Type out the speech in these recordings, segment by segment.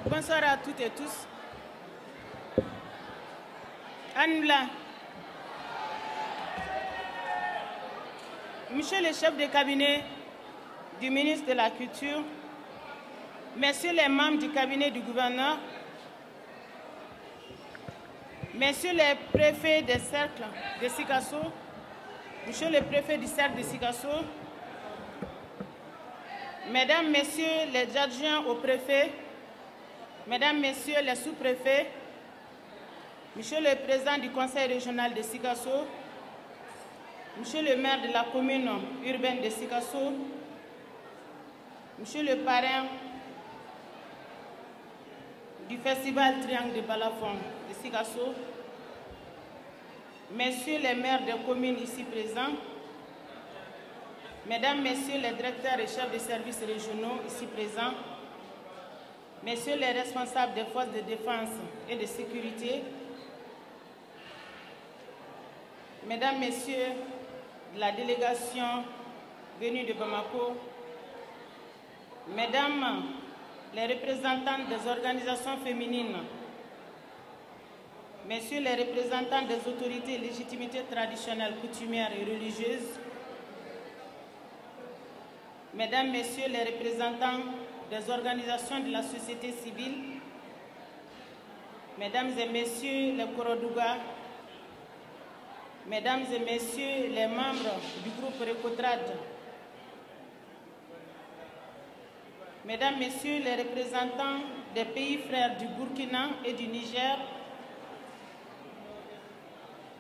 Bonsoir à toutes et tous. Anne-Blanc. Monsieur le chef de cabinet du ministre de la Culture, messieurs les membres du cabinet du gouverneur, messieurs les préfets des cercles de Sikasso, monsieur le préfet du cercle de Sikasso, mesdames, messieurs les adjoints au préfet, mesdames, messieurs les sous-préfets, monsieur le président du conseil régional de Sikasso, monsieur le maire de la commune urbaine de Sikasso, monsieur le parrain du festival Triangle de Balafon de Sikasso, messieurs les maires des communes ici présents, mesdames, messieurs les directeurs et chefs de services régionaux ici présents, messieurs les responsables des forces de défense et de sécurité, mesdames, messieurs de la délégation venue de Bamako, mesdames les représentantes des organisations féminines, messieurs les représentants des autorités et légitimités traditionnelles, coutumières et religieuses, mesdames, messieurs les représentants des organisations de la société civile, mesdames et messieurs les Korodouga, mesdames et messieurs les membres du groupe Recotrad, mesdames, messieurs les représentants des pays frères du Burkina et du Niger,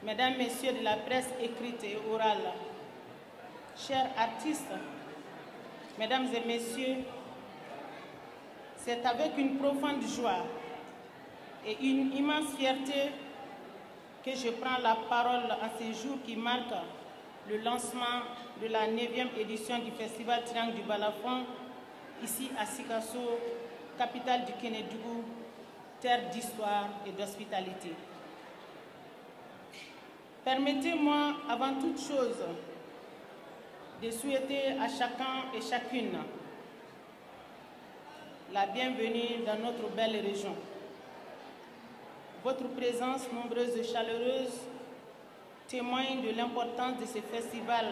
mesdames, messieurs de la presse écrite et orale, chers artistes, mesdames et messieurs, c'est avec une profonde joie et une immense fierté que je prends la parole en ces jours qui marquent le lancement de la 9e édition du Festival Triangle du Balafon, ici à Sikasso, capitale du Kénédougou, terre d'histoire et d'hospitalité. Permettez-moi, avant toute chose, de souhaiter à chacun et chacune la bienvenue dans notre belle région. Votre présence nombreuse et chaleureuse témoigne de l'importance de ce festival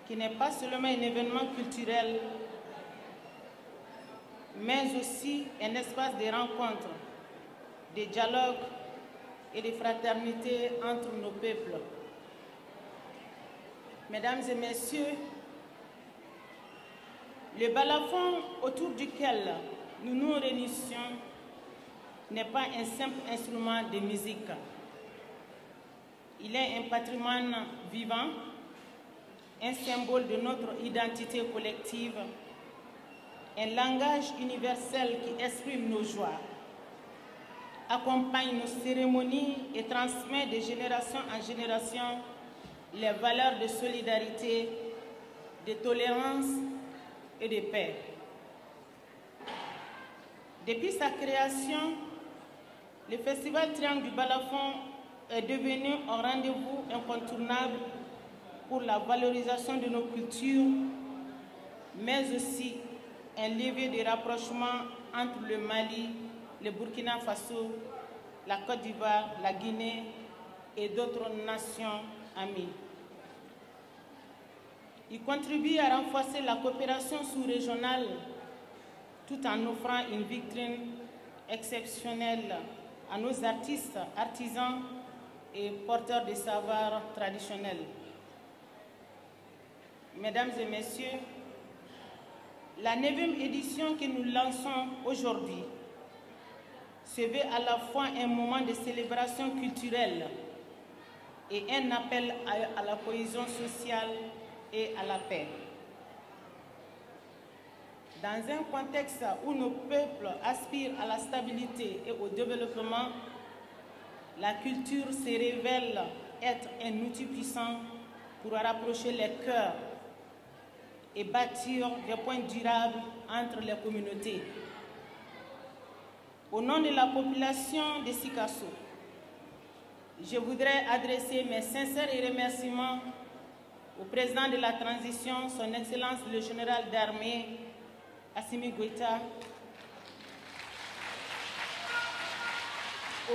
qui n'est pas seulement un événement culturel, mais aussi un espace de rencontres, de dialogue et de fraternité entre nos peuples. Mesdames et messieurs, le balafon autour duquel nous nous réunissons n'est pas un simple instrument de musique. Il est un patrimoine vivant, un symbole de notre identité collective, un langage universel qui exprime nos joies, accompagne nos cérémonies et transmet de génération en génération les valeurs de solidarité, de tolérance et de paix. Depuis sa création, le Festival Triangle du Balafon est devenu un rendez-vous incontournable pour la valorisation de nos cultures, mais aussi un levier de rapprochement entre le Mali, le Burkina Faso, la Côte d'Ivoire, la Guinée et d'autres nations amies. Il contribue à renforcer la coopération sous-régionale tout en offrant une vitrine exceptionnelle à nos artistes, artisans et porteurs de savoirs traditionnels. Mesdames et messieurs, la 9e édition que nous lançons aujourd'hui se veut à la fois un moment de célébration culturelle et un appel à la cohésion sociale et à la paix. Dans un contexte où nos peuples aspirent à la stabilité et au développement, la culture se révèle être un outil puissant pour rapprocher les cœurs et bâtir des points durables entre les communautés. Au nom de la population de Sikasso, je voudrais adresser mes sincères remerciements au président de la transition, son Excellence le général d'armée Assimi Goïta,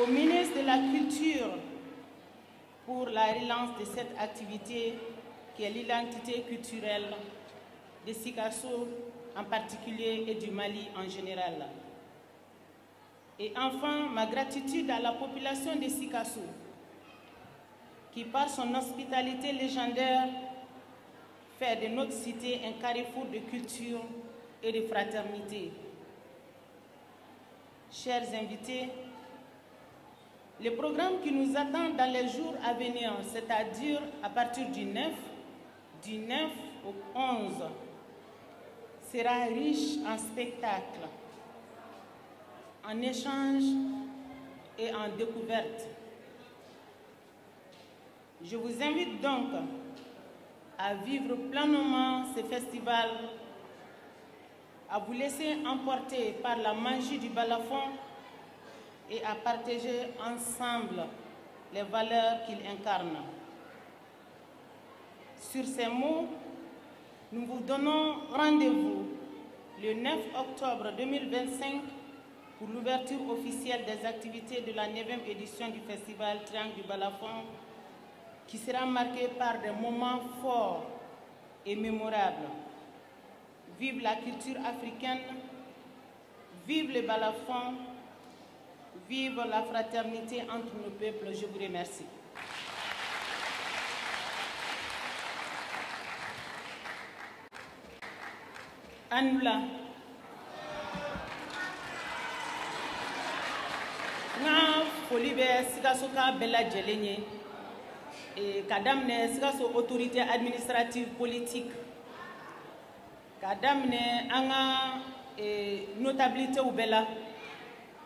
au ministre de la Culture pour la relance de cette activité qui est l'identité culturelle de Sikasso en particulier et du Mali en général. Et enfin, ma gratitude à la population de Sikasso qui, par son hospitalité légendaire, fait de notre cité un carrefour de culture et de fraternité. Chers invités, le programme qui nous attend dans les jours à venir, c'est-à-dire à partir du 9 au 11, sera riche en spectacles, en échanges et en découvertes. Je vous invite donc à vivre pleinement ce festival, à vous laisser emporter par la magie du balafon et à partager ensemble les valeurs qu'il incarne. Sur ces mots, nous vous donnons rendez-vous le 9 octobre 2025 pour l'ouverture officielle des activités de la 9e édition du festival Triangle du Balafon, qui sera marquée par des moments forts et mémorables. Vive la culture africaine, vive le balafon, vive la fraternité entre nos peuples. Je vous remercie. Anula. Nga foli bɛ Sikasso ka bɛɛ lajɛlen ye. Ka daminɛ Sikasso autorité administrative politique. Ka daminɛ an ka notabilitéw bɛɛ la.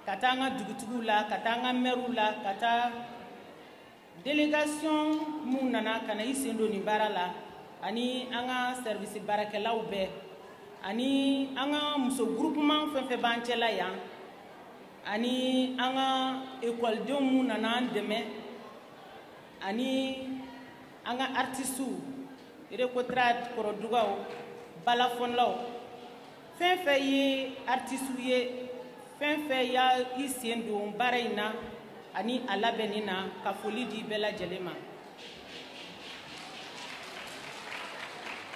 Ka taa an ka dugutigiw la, ka taa an ka maires la, ka taa délégation mun nana ka na i sen don nin baara la, ani an ka service baarakɛlaw bɛɛ, ani an ka muso groupement fɛn fɛn b'an cɛla yan, ani an ka écoledenw mun nana an dɛmɛ, ani an ka artistes, Récotrade, Korodugaw, balafonlaw, fɛn fɛn ye artistes ye, fɛn fɛn y'a i sen don baara in na ani a labɛnni na, ka foli di bɛɛ lajɛlen ma.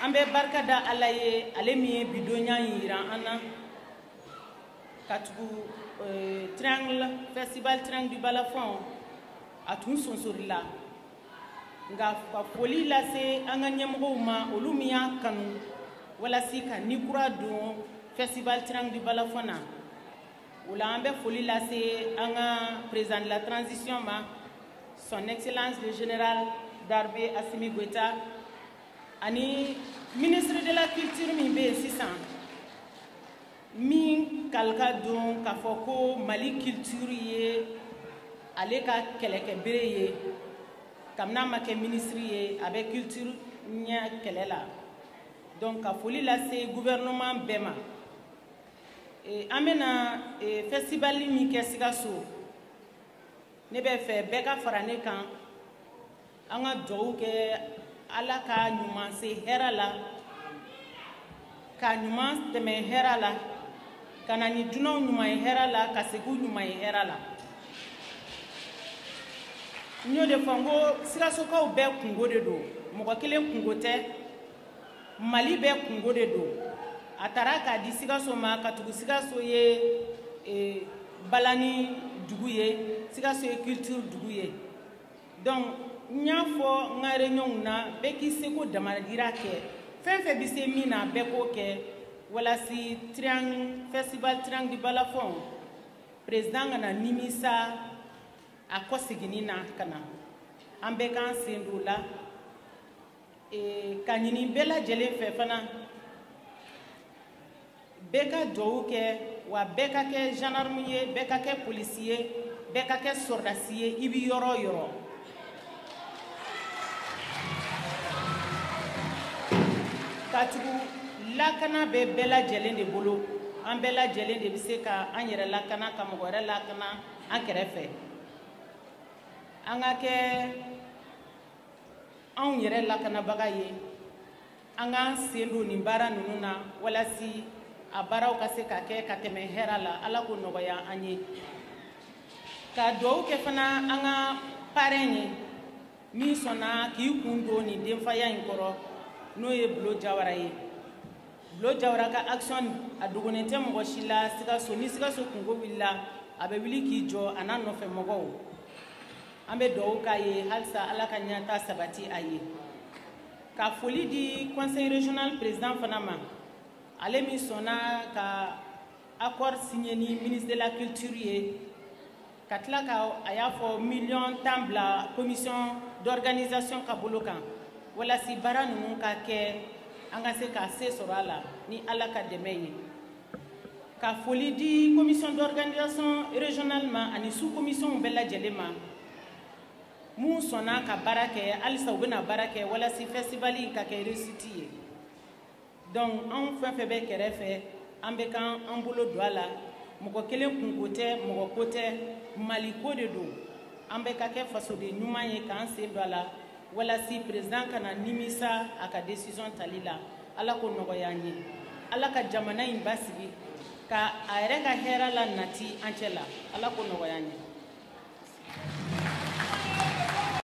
An bɛ barika da Ala ye, ale min ye bidonya yira an na, ka tugu festival Triangle du Balafon a tun sonsorila, nka ka foli lase an ka ɲɛmɔgɔw ma, olu min y'a kanu walasi ka nikura don festival Triangle du Balafon na. Oula, an bɛ foli lase an ka président de la transition ma, son excellence le général Darbe Assimi Goïta, ani ministre de la culture min bɛ yen sisan, min kalika don k'a fɔ ko Mali culture ye ale ka kɛlɛkɛbere ye, kabini a ma kɛ ministre ye, a bɛ culture ɲɛ kɛlɛ la. Donc ka foli lase gouvernement bɛɛ ma. An bɛna festival min kɛ Sikasso, ne bɛ fɛ bɛɛ ka fara ne kan, an ka dugawu kɛ Ala ka ɲuman se hɛrɛ la, ka ɲuman tɛmɛ hɛrɛ la, ka na ni dunanw ɲuman ye hɛrɛ la, ka segin ɲuman ye hɛrɛ la. N y'o de fɔ n ko Sikassokaw bɛɛ kungo de don, mɔgɔ kelen kungo tɛ, Mali bɛɛ kungo de don. A taara k'a di Sikasso ma, ka tugu Sikasso ye balani dugu ye, Sikasso ye culture dugu ye. Donc n y'a fɔ n ka réunion na, bɛɛ k'i seko damayira kɛ, fɛn fɛn bɛ se min na bɛɛ k'o kɛ, walasi festival Triangle du Balafon président ka na nimisa a kɔseginni na ka na, an bɛɛ k'an sen don o la, ka ɲini bɛɛ lajɛlen fɛ fana, bɛɛ ka dugawu kɛ, wa bɛɛ ka kɛ gendarme ye, bɛɛ ka kɛ polisi ye, bɛɛ ka kɛ sɔrdasi ye, i bɛ yɔrɔ o yɔrɔ. Ka tugu lakana bɛ bɛɛ lajɛlen de bolo, an bɛɛ lajɛlen de bɛ se ka an yɛrɛ lakana, ka mɔgɔ wɛrɛ lakana an kɛrɛfɛ. An ka kɛ anw yɛrɛ lakanabaga ye, an k'an sen don nin baara ninnu na, walasi a baaraw ka se ka kɛ ka tɛmɛ hɛrɛ la. Ala k'o nɔgɔya an ye. ka duwawu kɛ fana an ka parrain ye min sɔnna k'i kun don nin denfaya in kɔrɔ n'o ye Bulo Jawara ye. Bulo Jawara ka action a dogonen tɛ mɔgɔ si la Sikaso, ni Sikaso kungo wulila a bɛ wuli k'i jɔ a n'a nɔfɛ mɔgɔw. An bɛ duwawu k'a ye halisa Ala ka ɲɛta sabati a ye. Ka foli di conseil régional président fana ma, ale min sɔnna ka accord signé ni ministre de la culture ye, ka tila ka a y'a fɔ million tan bila commission d'organisation ka bolo kan walasi baara ninnu ka kɛ an ka se ka se sɔrɔ a la ni Ala ka dɛmɛ ye. Ka foli di commission d'organisation régionale ma ani sous commission bɛɛ lajɛlen ma mun sɔnna ka baara kɛ halisa u bɛna baara kɛ walasi festival in ka kɛ réussite ye. Donc anw fɛn fɛn bɛ kɛrɛfɛ an bɛ k'an bolo don a la, mɔgɔ kelen kunko tɛ mɔgɔ ko tɛ, Mali ko de don. An bɛ ka kɛ fasoden ɲuman ye k'an sen don a la walasi président kana nimisa a ka décision tali la. Ala ko nɔgɔya an ye. Ala ka jamana in basigi ka a yɛrɛ ka hɛrɛ la nati an cɛ la. Ala ko nɔgɔya an ye.